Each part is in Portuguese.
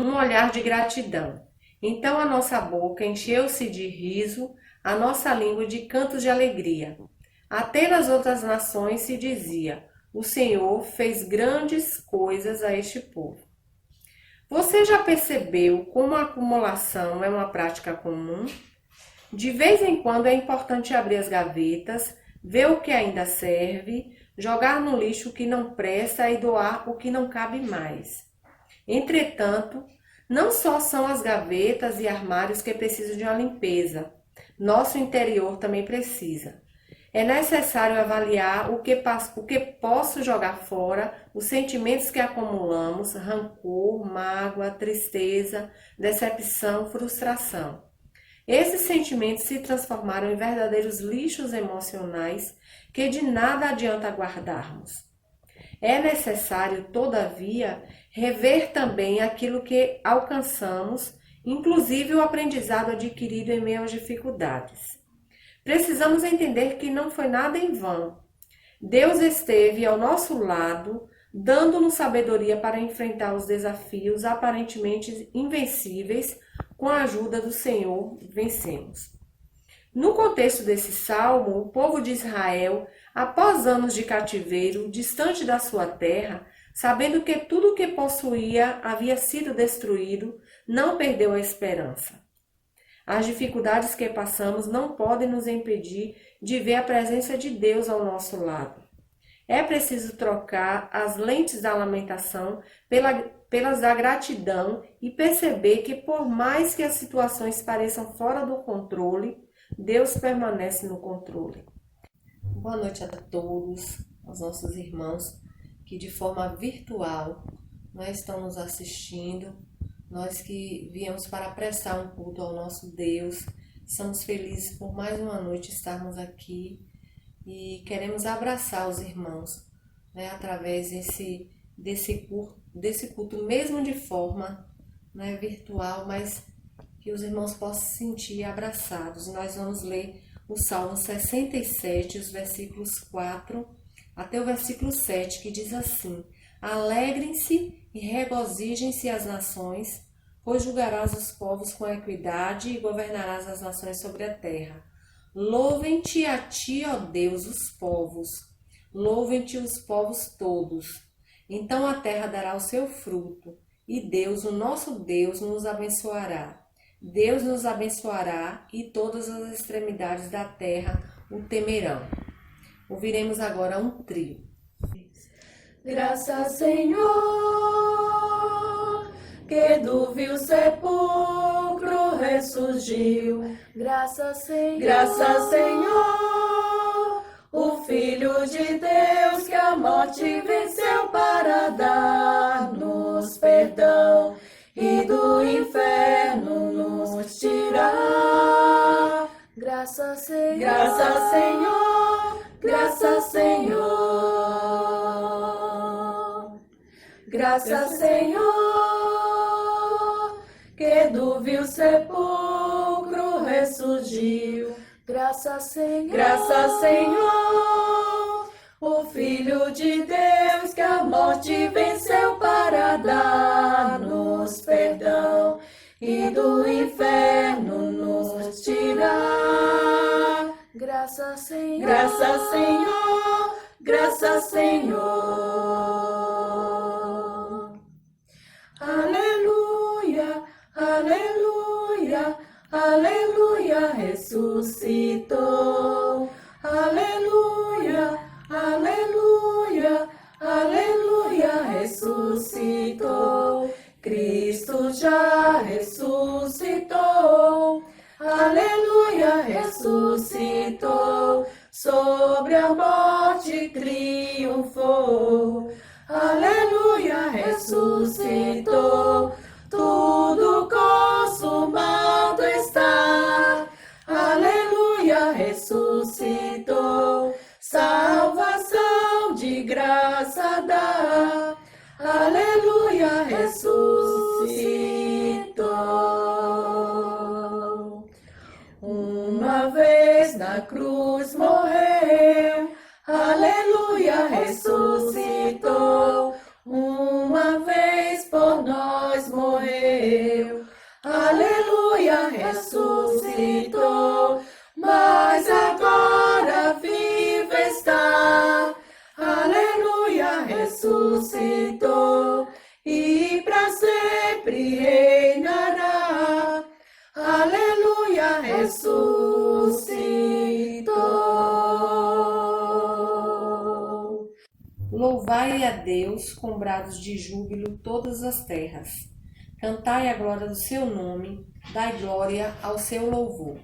um olhar de gratidão. Então a nossa boca encheu-se de riso, a nossa língua de cantos de alegria. Até nas outras nações se dizia: o Senhor fez grandes coisas a este povo. Você já percebeu como a acumulação é uma prática comum? De vez em quando é importante abrir as gavetas, ver o que ainda serve, jogar no lixo o que não presta e doar o que não cabe mais. Entretanto, não só são as gavetas e armários que precisam de uma limpeza, nosso interior também precisa. É necessário avaliar o que posso jogar fora, os sentimentos que acumulamos, rancor, mágoa, tristeza, decepção, frustração. Esses sentimentos se transformaram em verdadeiros lixos emocionais que de nada adianta guardarmos. É necessário, todavia, rever também aquilo que alcançamos, inclusive o aprendizado adquirido em meio às dificuldades. Precisamos entender que não foi nada em vão. Deus esteve ao nosso lado, dando-nos sabedoria para enfrentar os desafios aparentemente invencíveis. Com a ajuda do Senhor, vencemos. No contexto desse salmo, o povo de Israel, após anos de cativeiro, distante da sua terra, sabendo que tudo o que possuía havia sido destruído, não perdeu a esperança. As dificuldades que passamos não podem nos impedir de ver a presença de Deus ao nosso lado. É preciso trocar as lentes da lamentação pelas da gratidão e perceber que, por mais que as situações pareçam fora do controle, Deus permanece no controle. Boa noite a todos, aos nossos irmãos que de forma virtual estão nos assistindo. Nós que viemos para prestar um culto ao nosso Deus, estamos felizes por mais uma noite estarmos aqui e queremos abraçar os irmãos, através desse culto, mesmo de forma virtual, mas que os irmãos possam se sentir abraçados. E nós vamos ler o Salmo 67, os versículos 4 até o versículo 7, que diz assim: Alegrem-se e regozijem-se as nações, pois julgarás os povos com equidade e governarás as nações sobre a terra. Louvem-te a ti, ó Deus, os povos, louvem-te os povos todos. Então a terra dará o seu fruto, e Deus, o nosso Deus, nos abençoará. Deus nos abençoará, e todas as extremidades da terra o temerão. Ouviremos agora um trio. Graças, Senhor, que do vil sepulcro ressurgiu. Graças, Senhor, o Filho de Deus que a morte venceu para dar-nos perdão e do inferno nos tirar. Graças, Senhor, graças, Senhor, graças, Senhor. Graças, Senhor, que do vil sepulcro ressurgiu. Graças, Senhor, o Filho de Deus que a morte venceu para dar-nos perdão e do inferno nos tirar. Graças, Senhor, graças, Senhor, graças, Senhor. Aleluia, aleluia, aleluia, ressuscitou. Aleluia, aleluia, aleluia, ressuscitou. Cristo já ressuscitou. Aleluia, ressuscitou. Sobre a morte triunfou. Aleluia, ressuscitou. Tudo consumado está. Aleluia, ressuscitou. Salvação de graça dá. Aleluia, ressuscitou. Uma vez na cruz morreu. Aleluia, ressuscitou. Uma vez por nós morreu. aleluia, ressuscitou, mas agora vivo está. Aleluia, ressuscitou e para sempre reinará. Aleluia, ressuscitou. Louvai a Deus com brados de júbilo todas as terras. Cantai a glória do seu nome, dai glória ao seu louvor.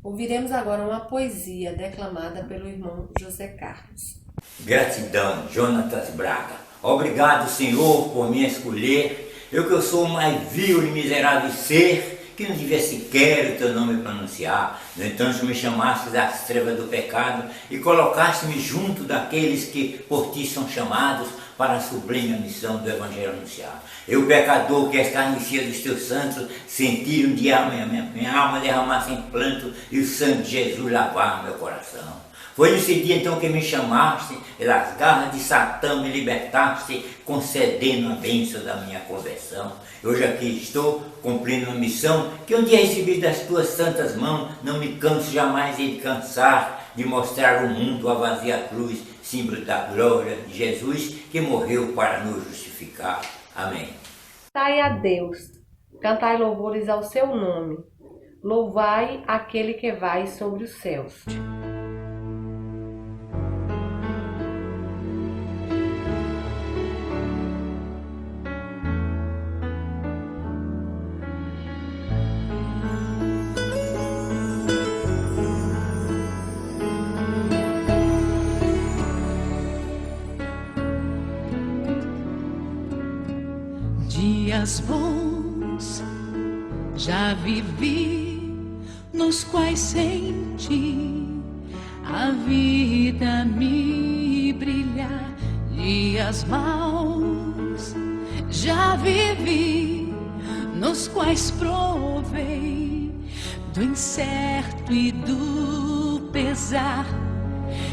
Ouviremos agora uma poesia declamada pelo irmão José Carlos. Gratidão, Jonatas Braga. Obrigado, Senhor, por me escolher. Eu que sou o mais vil e miserável ser, que não devia sequer o teu nome pronunciar. No entanto, me chamaste das trevas do pecado e colocaste-me junto daqueles que por ti são chamados para a sublime missão do Evangelho anunciar. Eu, pecador, que escarnecia dos teus santos, sentir um dia minha alma derramar sem planto e o sangue de Jesus lavar meu coração. Foi nesse dia então que me chamaste, pelas garras de Satã me libertaste, concedendo a bênção da minha conversão. Hoje aqui estou, cumprindo uma missão que um dia recebi das tuas santas mãos, não me canso jamais de cansar, de mostrar ao mundo a vazia cruz, símbolo da glória de Jesus, que morreu para nos justificar. Amém. Cantai a Deus, cantai louvores ao seu nome, louvai aquele que vai sobre os céus. Dias bons já vivi, nos quais senti a vida me brilhar. Dias maus já vivi, nos quais provei do incerto e do pesar.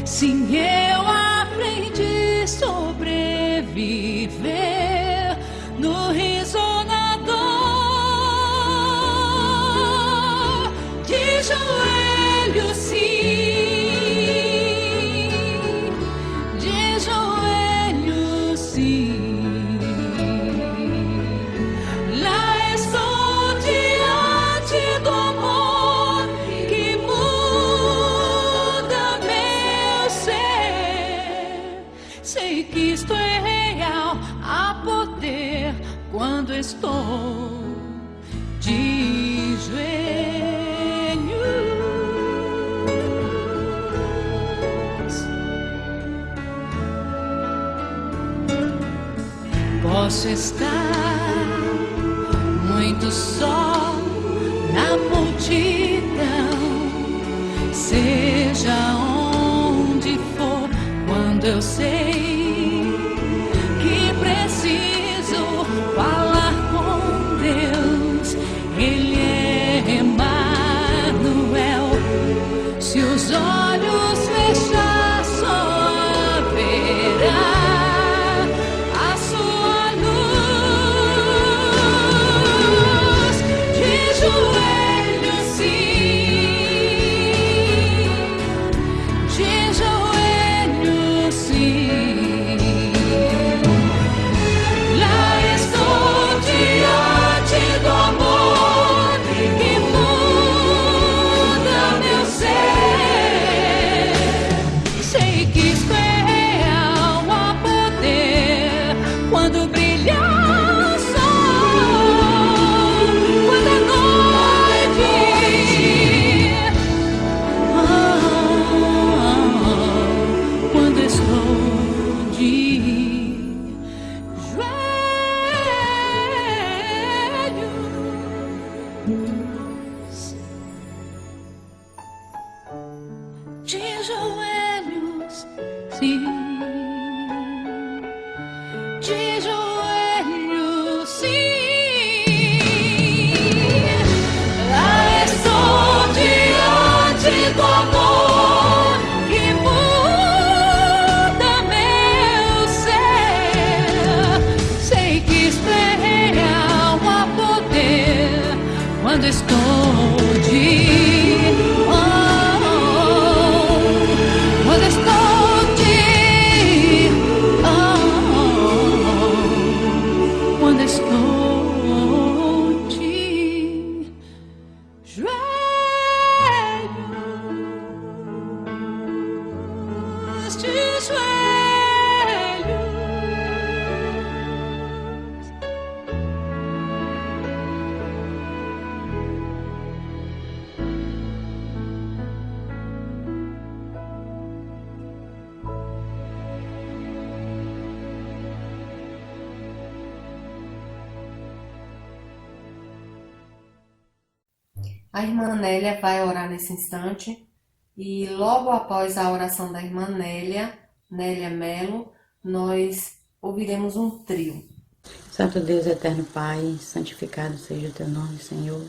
Sim, eu aprendi a sobreviver no riso na dor, de joelhos sim, de joelhos sim. Lá estou diante do amor que muda meu ser. Sei que isto é real, a poder quando estou de joelhos. Posso estar muito só na multidão, seja onde for, quando eu sei falar com Deus, Ele é Emanuel. Se os olhos fechar, só verá a sua luz. De joelhos sim, de joelhos sim. quando estou quando estou quando estou de joelhos, de joelhos. A irmã Nélia vai orar nesse instante e logo após a oração da irmã Nélia Melo, nós ouviremos um trio. Santo Deus, eterno Pai, santificado seja o teu nome, Senhor.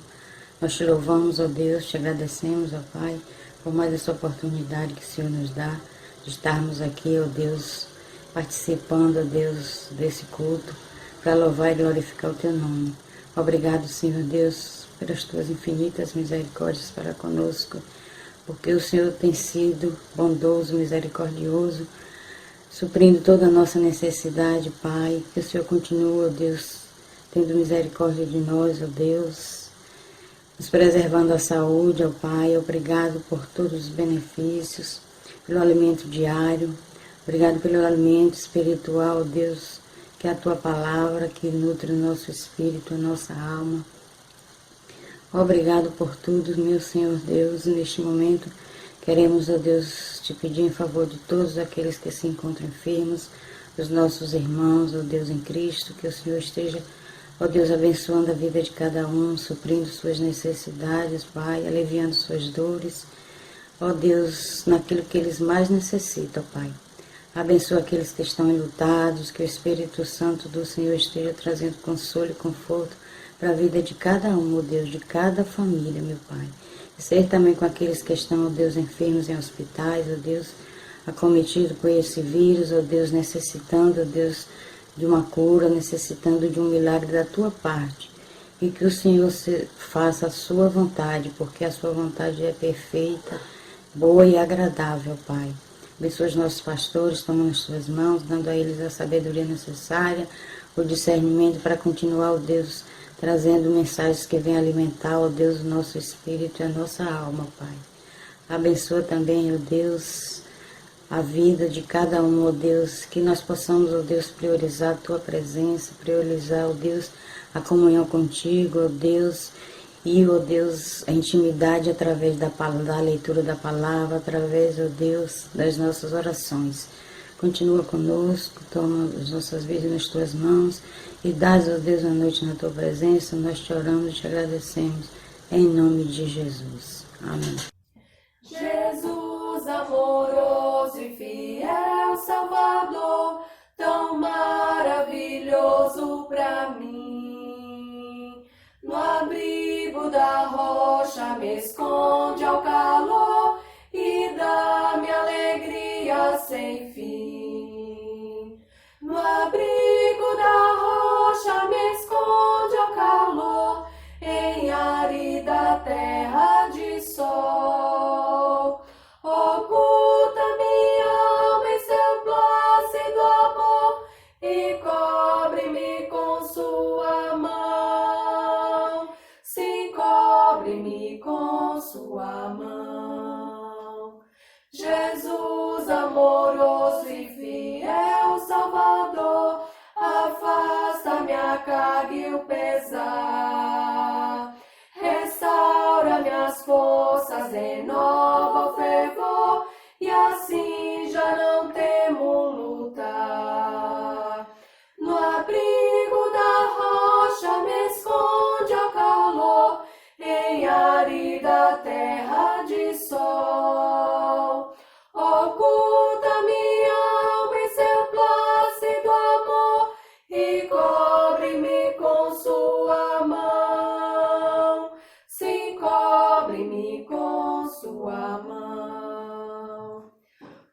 Nós te louvamos, ó Deus, te agradecemos, ó Pai, por mais essa oportunidade que o Senhor nos dá de estarmos aqui, ó Deus, participando, ó Deus, desse culto, para louvar e glorificar o teu nome. Obrigado, Senhor Deus, pelas tuas infinitas misericórdias para conosco, porque o Senhor tem sido bondoso, misericordioso, suprindo toda a nossa necessidade, Pai. Que o Senhor continue, ó Deus, tendo misericórdia de nós, ó Deus, nos preservando a saúde, ó Pai. Obrigado por todos os benefícios, pelo alimento diário, obrigado pelo alimento espiritual, ó Deus, que é a Tua Palavra, que nutre o nosso espírito, a nossa alma. Obrigado por tudo, meu Senhor Deus. Neste momento, queremos, ó Deus, te pedir em favor de todos aqueles que se encontram enfermos, os nossos irmãos, ó Deus, em Cristo, que o Senhor esteja, ó Deus, abençoando a vida de cada um, suprindo suas necessidades, Pai, aliviando suas dores, ó Deus, naquilo que eles mais necessitam, Pai. Abençoa aqueles que estão enlutados, que o Espírito Santo do Senhor esteja trazendo consolo e conforto para a vida de cada um, ó Deus, de cada família, meu Pai. E ser também com aqueles que estão, ó Deus, enfermos em hospitais, ó Deus, acometidos por esse vírus, ó Deus, necessitando, ó Deus, de uma cura, necessitando de um milagre da Tua parte. E que o Senhor faça a Sua vontade, porque a Sua vontade é perfeita, boa e agradável, Pai. Abençoa os nossos pastores, tomando as Suas mãos, dando a eles a sabedoria necessária, o discernimento para continuar, ó Deus, trazendo mensagens que venham alimentar, ó Deus, o nosso espírito e a nossa alma, Pai. Abençoa também, ó Deus, a vida de cada um, ó Deus, que nós possamos, ó Deus, priorizar a Tua presença, priorizar, ó Deus, a comunhão contigo, ó Deus, e, ó Deus, a intimidade através da leitura da palavra, através, ó Deus, das nossas orações. Continua conosco, toma as nossas vidas nas Tuas mãos e dás, ó Deus, a noite na Tua presença. Nós te oramos e te agradecemos, em nome de Jesus. Amém. Jesus amoroso e fiel Salvador, tão maravilhoso pra mim. No abrigo da rocha me esconde ao calor e dá-me alegria sem fim. No abrigo da rocha me esconde ao calor, em árida terra de sol. Oculta minha alma em seu plácido amor e cobre-me com sua mão. Sim, cobre-me com sua mão. Jesus amoroso e fiel Salvador, afasta-me a carga e o pesar. Restaura minhas forças, renova o fervor, e assim já não temo lutar. No abrigo da rocha me esconde ao calor, em árida terra de sol. Oculta minha alma em seu plácido amor e cobre-me com sua mão. Sim, cobre-me com sua mão.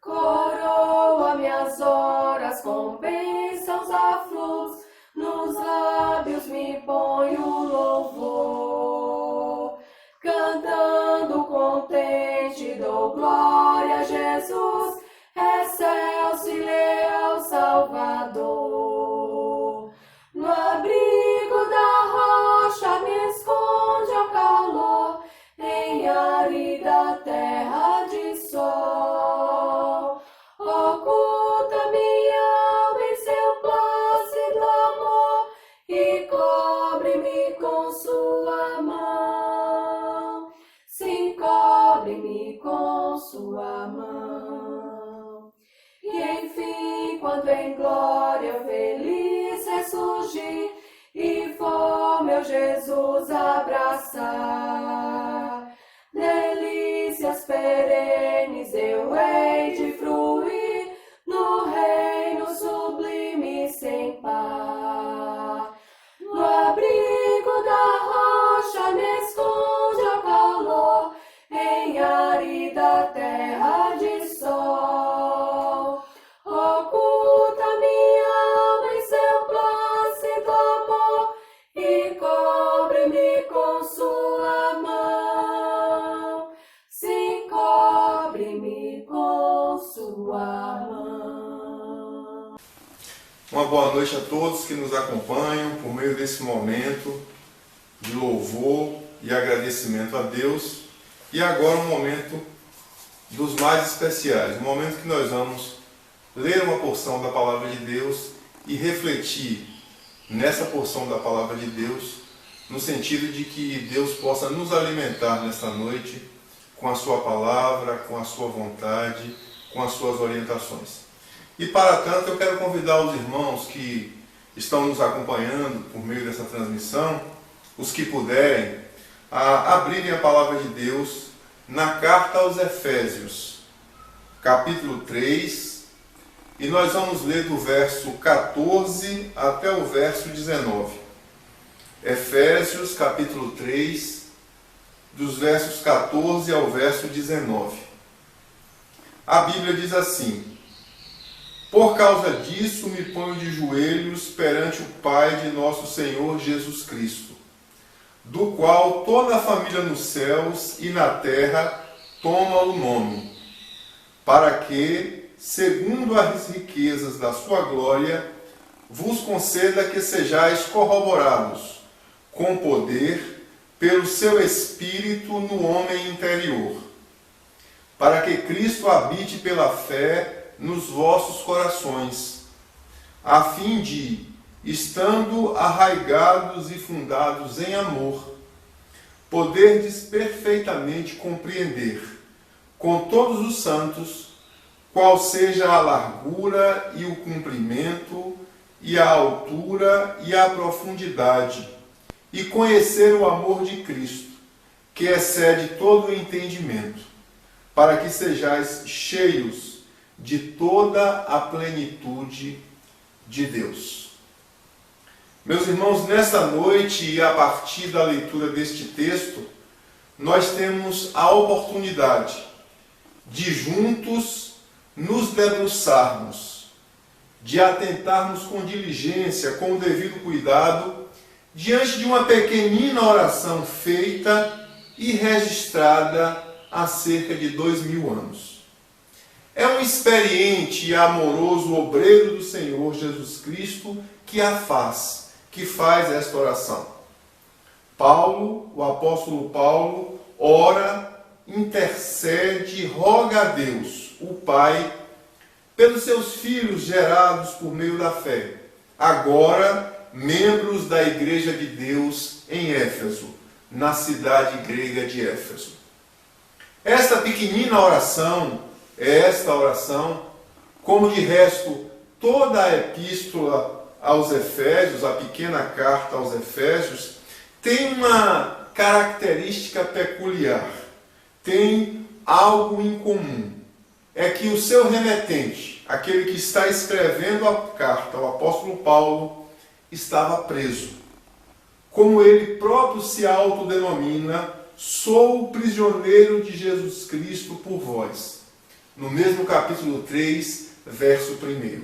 Coroa minhas horas com bênçãos afluos, nos lábios me põe o louvor. contente dou glória a Jesus, excelso e leal Salvador. No abrigo da rocha me esconde ao calor, em árida terra de sol. Oculta minha alma em seu plácido amor e cobre-me com sua mão. Sim, cobre-me com sua mão. E enfim, quando em glória eu feliz ressurgir e for meu Jesus abraçar, delícias perenes eu hei de fruir no reino sublime sem par. No abrigo da rocha me esconde ao calor, em árida terra de sol. Oculta minha alma em seu plácido amor e cobre-me com sua mão. Sim, cobre-me com sua mão. Uma boa noite a todos que nos acompanham por meio desse momento de louvor e agradecimento a Deus. E agora um momento dos mais especiais, um momento que nós vamos ler uma porção da Palavra de Deus e refletir nessa porção da Palavra de Deus, no sentido de que Deus possa nos alimentar nesta noite com a sua palavra, com a sua vontade, com as suas orientações. E para tanto eu quero convidar os irmãos que estão nos acompanhando por meio dessa transmissão, os que puderem, a abrirem a Palavra de Deus na carta aos Efésios, capítulo 3, e nós vamos ler do verso 14 até o verso 19. Efésios, capítulo 3, dos versos 14 ao verso 19. A Bíblia diz assim: Por causa disso me ponho de joelhos perante o Pai de nosso Senhor Jesus Cristo, do qual toda a família nos céus e na terra toma o nome, para que, segundo as riquezas da sua glória, vos conceda que sejais corroborados com poder pelo seu Espírito no homem interior, para que Cristo habite pela fé nos vossos corações, a fim de, estando arraigados e fundados em amor, poderdes perfeitamente compreender, com todos os santos, qual seja a largura e o comprimento, e a altura e a profundidade, e conhecer o amor de Cristo, que excede todo o entendimento, para que sejais cheios de toda a plenitude de Deus. Meus irmãos, nesta noite e a partir da leitura deste texto, nós temos a oportunidade de juntos nos debruçarmos, de atentarmos com diligência, com o devido cuidado, diante de uma pequenina oração feita e registrada há cerca de 2000 anos. É um experiente e amoroso obreiro do Senhor Jesus Cristo que a faz, que faz esta oração. Paulo, o apóstolo Paulo, ora, intercede, roga a Deus, o Pai, pelos seus filhos gerados por meio da fé, agora membros da Igreja de Deus em Éfeso, na cidade grega de Éfeso. Esta pequenina oração, como de resto toda a epístola aos Efésios, a pequena carta aos Efésios, tem uma característica peculiar, tem algo em comum. É que o seu remetente, aquele que está escrevendo a carta, o apóstolo Paulo, estava preso. Como ele próprio se autodenomina, sou o prisioneiro de Jesus Cristo por vós. No mesmo capítulo 3, verso 1.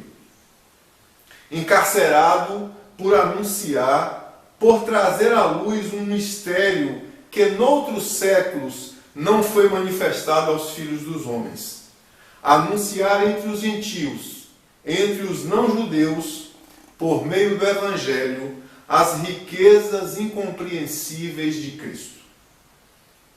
Encarcerado por anunciar, por trazer à luz um mistério que noutros séculos não foi manifestado aos filhos dos homens. Anunciar entre os gentios, entre os não-judeus, por meio do Evangelho, as riquezas incompreensíveis de Cristo.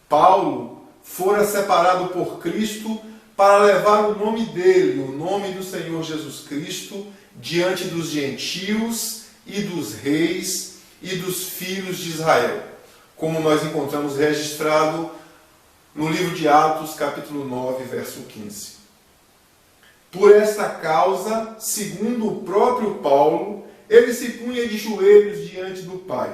Paulo fora separado por Cristo para levar o nome dele, o nome do Senhor Jesus Cristo, diante dos gentios e dos reis e dos filhos de Israel, como nós encontramos registrado no livro de Atos, capítulo 9, verso 15. Por esta causa, segundo o próprio Paulo, ele se punha de joelhos diante do Pai,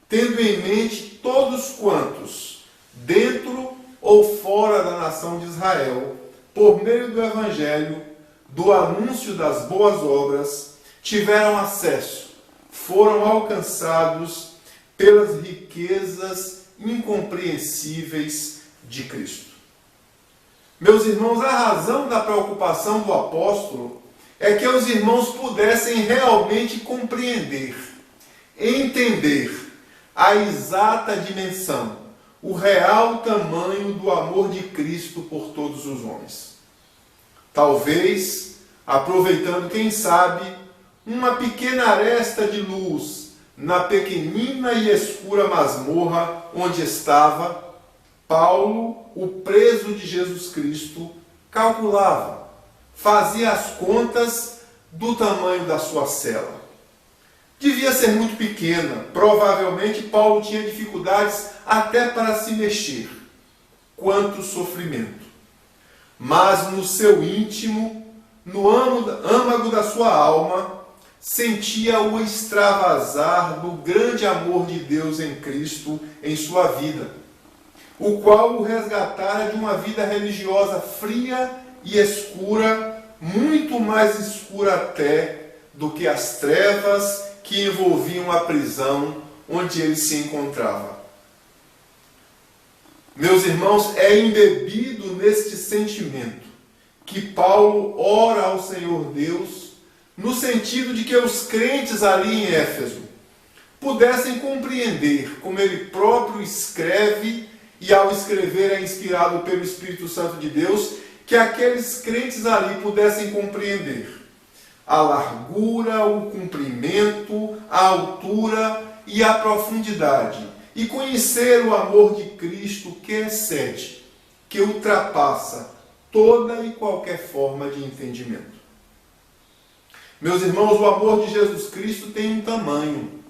tendo em mente todos quantos, dentro ou fora da nação de Israel, por meio do Evangelho, do anúncio das boas obras, tiveram acesso, foram alcançados pelas riquezas incompreensíveis de Cristo. Meus irmãos, a razão da preocupação do apóstolo é que os irmãos pudessem realmente compreender, entender a exata dimensão, o real tamanho do amor de Cristo por todos os homens. Talvez, aproveitando, quem sabe, uma pequena aresta de luz na pequenina e escura masmorra onde estava, Paulo, o preso de Jesus Cristo, calculava, fazia as contas do tamanho da sua cela. Devia ser muito pequena, provavelmente Paulo tinha dificuldades até para se mexer. Quanto sofrimento! Mas no seu íntimo, no âmago da sua alma, sentia o extravasar do grande amor de Deus em Cristo em sua vida, o qual o resgatara de uma vida religiosa fria e escura, muito mais escura até do que as trevas que envolviam a prisão onde ele se encontrava. Meus irmãos, é embebido neste sentimento que Paulo ora ao Senhor Deus, no sentido de que os crentes ali em Éfeso pudessem compreender, como ele próprio escreve, e ao escrever é inspirado pelo Espírito Santo de Deus, que aqueles crentes ali pudessem compreender a largura, o comprimento, a altura e a profundidade, e conhecer o amor de Cristo que excede, que ultrapassa toda e qualquer forma de entendimento. Meus irmãos, o amor de Jesus Cristo tem um tamanho,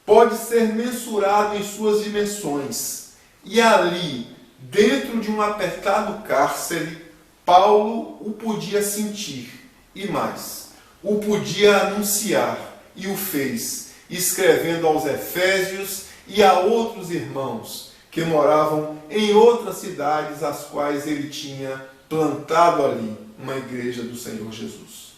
pode ser mensurado em suas dimensões, e ali, dentro de um apertado cárcere, Paulo o podia sentir, e mais, o podia anunciar, e o fez, escrevendo aos Efésios e a outros irmãos que moravam em outras cidades, as quais ele tinha plantado ali uma igreja do Senhor Jesus.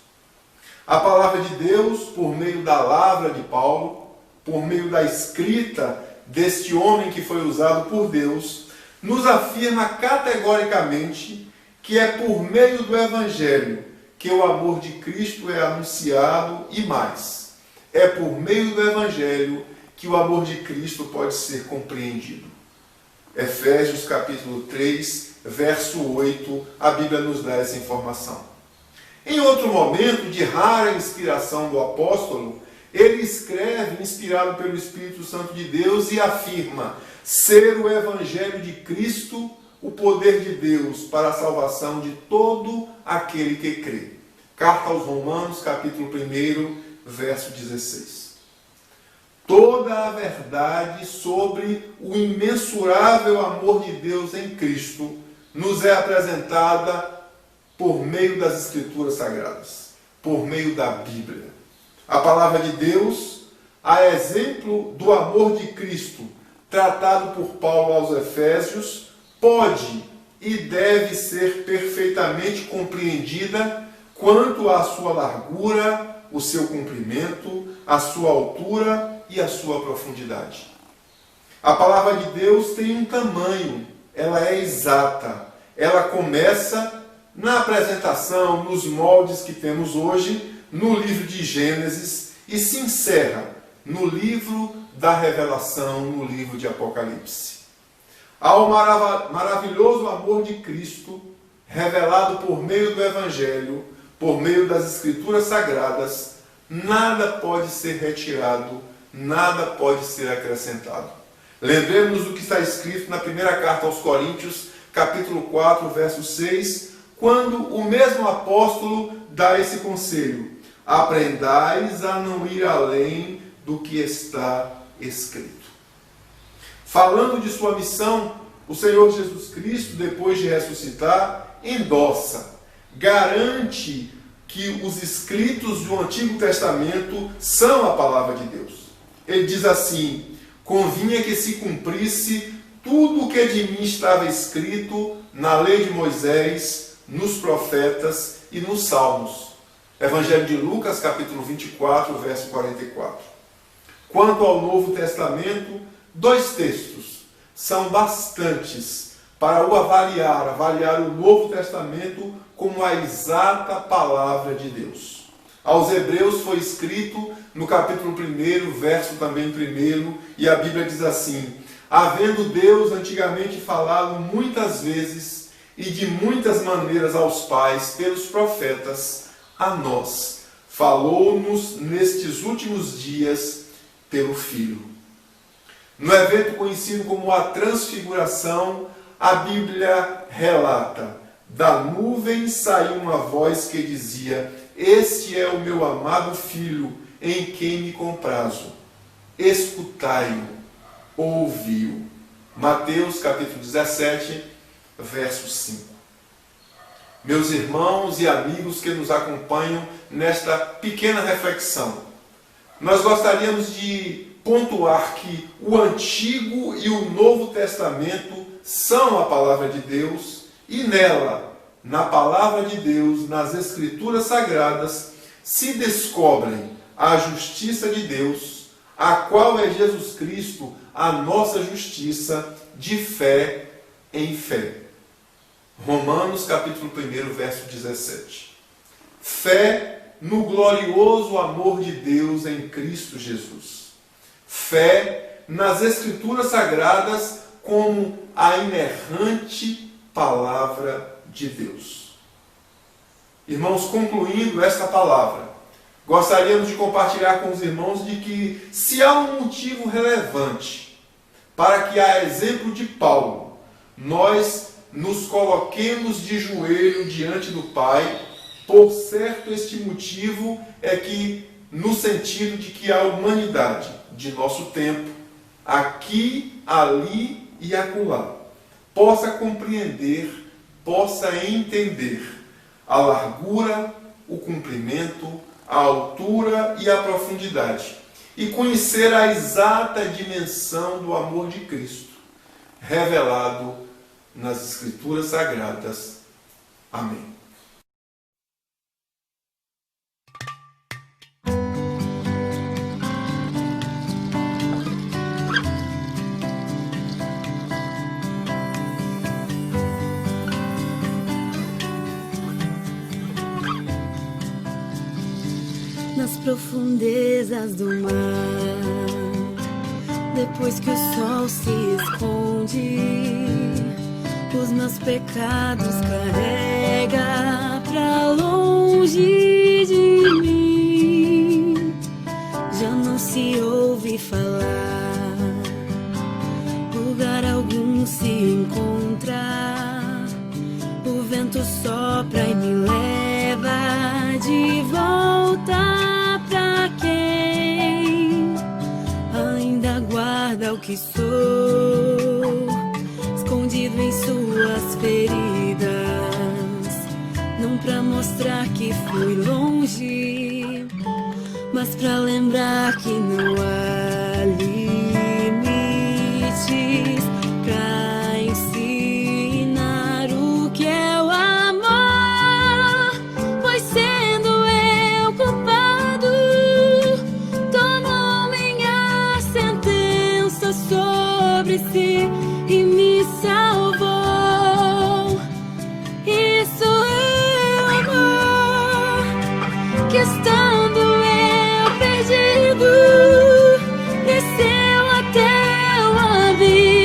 A palavra de Deus, por meio da lavra de Paulo, por meio da escrita deste homem que foi usado por Deus, nos afirma categoricamente que é por meio do Evangelho que o amor de Cristo é anunciado, e mais, é por meio do Evangelho que o amor de Cristo pode ser compreendido. Efésios capítulo 3, verso 8, a Bíblia nos dá essa informação. Em outro momento de rara inspiração do apóstolo, ele escreve, inspirado pelo Espírito Santo de Deus, e afirma ser o Evangelho de Cristo o poder de Deus para a salvação de todo aquele que crê. Carta aos Romanos, capítulo 1, verso 16. Toda a verdade sobre o imensurável amor de Deus em Cristo nos é apresentada por meio das Escrituras Sagradas, por meio da Bíblia. A palavra de Deus, a exemplo do amor de Cristo, tratado por Paulo aos Efésios, pode e deve ser perfeitamente compreendida quanto à sua largura, o seu comprimento, a sua altura e a sua profundidade. A palavra de Deus tem um tamanho, ela é exata, ela começa na apresentação, nos moldes que temos hoje, no livro de Gênesis, e se encerra no livro da Revelação, no livro de Apocalipse. Ao maravilhoso amor de Cristo, revelado por meio do Evangelho, por meio das Escrituras Sagradas, nada pode ser retirado, nada pode ser acrescentado. Lembremos do que está escrito na primeira carta aos Coríntios, capítulo 4, verso 6, quando o mesmo apóstolo dá esse conselho: aprendais a não ir além do que está escrito. Falando de sua missão, o Senhor Jesus Cristo, depois de ressuscitar, endossa, garante que os escritos do Antigo Testamento são a palavra de Deus. Ele diz assim: convinha que se cumprisse tudo o que de mim estava escrito na lei de Moisés, nos profetas e nos salmos. Evangelho de Lucas, capítulo 24, verso 44. Quanto ao Novo Testamento, 2 textos são bastantes para o avaliar o Novo Testamento como a exata palavra de Deus. Aos Hebreus foi escrito no capítulo 1, verso também 1, e a Bíblia diz assim: havendo Deus antigamente falado muitas vezes e de muitas maneiras aos pais pelos profetas, a nós falou-nos nestes últimos dias pelo Filho. No evento conhecido como a Transfiguração, a Bíblia relata: da nuvem saiu uma voz que dizia: este é o meu amado Filho, em quem me comprazo. Escutai-o, ouvi-o. Mateus capítulo 17, verso 5. Meus irmãos e amigos que nos acompanham nesta pequena reflexão, nós gostaríamos de pontuar que o Antigo e o Novo Testamento são a palavra de Deus, e nela, na palavra de Deus, nas Escrituras Sagradas, se descobrem a justiça de Deus, a qual é Jesus Cristo, a nossa justiça, de fé em fé. Romanos capítulo 1, verso 17. Fé no glorioso amor de Deus em Cristo Jesus. Fé nas Escrituras Sagradas como a inerrante palavra de Deus. Irmãos, concluindo esta palavra, gostaríamos de compartilhar com os irmãos de que, se há um motivo relevante para que, a exemplo de Paulo, nós nos coloquemos de joelho diante do Pai, por certo este motivo é que, no sentido de que a humanidade de nosso tempo, aqui, ali e acolá, possa compreender, possa entender a largura, o comprimento, a altura e a profundidade, e conhecer a exata dimensão do amor de Cristo, revelado nas Escrituras Sagradas. Amém. Nas profundezas do mar, depois que o sol se esconde, os meus pecados carrega pra longe de mim. Já não se ouve falar, lugar algum se encontra. O vento sopra e me leva de volta pra quem ainda guarda o que sou, escondido em suas feridas, não pra mostrar que fui longe, mas pra lembrar que não há limites pra ensinar o que é o amor, pois sendo eu culpado, tomou minha sentença sobre si e me salvou. Isso é amor, que estando eu perdido, desceu até o abismo.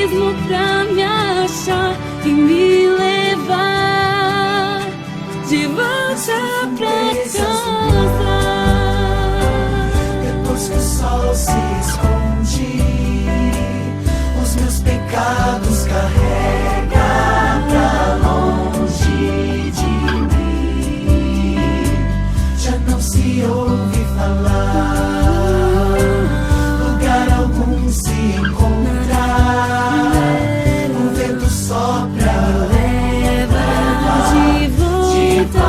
se encontrar. O vento sopra, leva de volta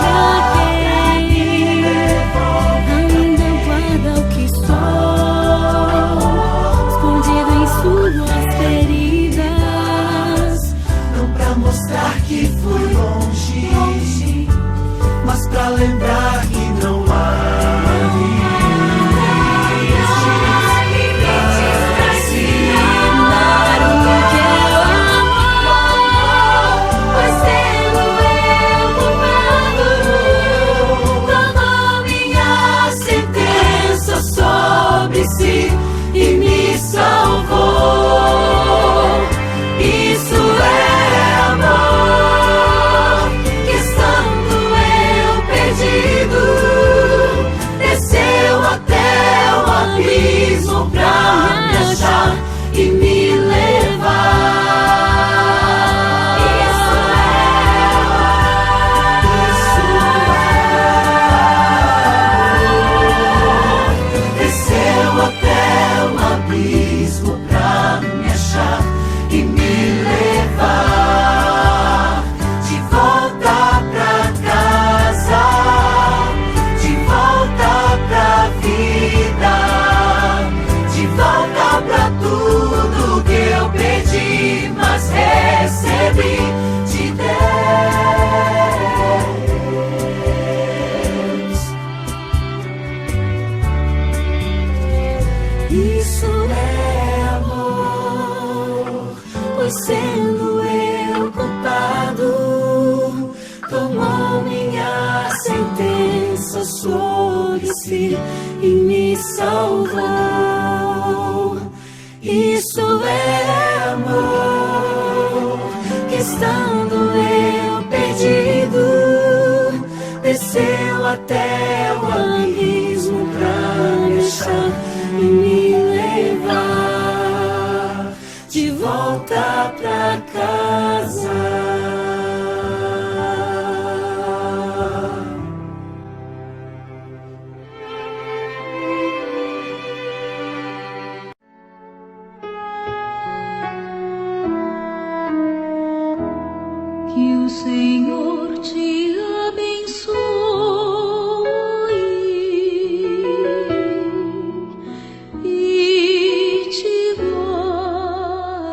pra quem ainda guarda o que sou, escondido em suas feridas. não pra mostrar que fui longe, mas pra lembrar que não há e me salvou. Isso é amor, que estando eu perdido, desceu até o abismo pra me achar e me levar. Isso é amor, desceu até o abismo pra me achar e me levar de volta pra casa, de volta pra vida, de volta pra tudo que eu pedi, mas recebi de Deus. Isso é amor, pois sendo eu culpado, tomou minha sentença sobre si e me salvou. Isso é amor, que estando eu perdido, desceu até o abismo pra me achar e me levar de volta pra casa. Que o Senhor te abençoe e te guarde.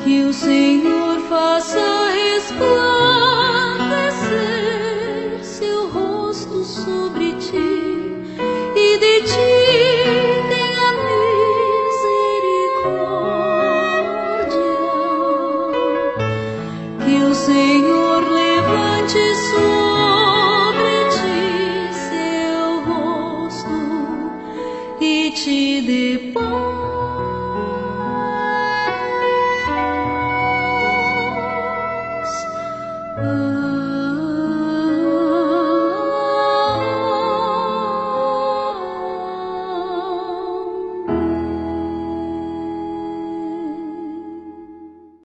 Que o Senhor faça resplandecer seu rosto sobre ti e de ti tenha misericórdia. Que o Senhor levante sobre ti seu rosto e te dê paz.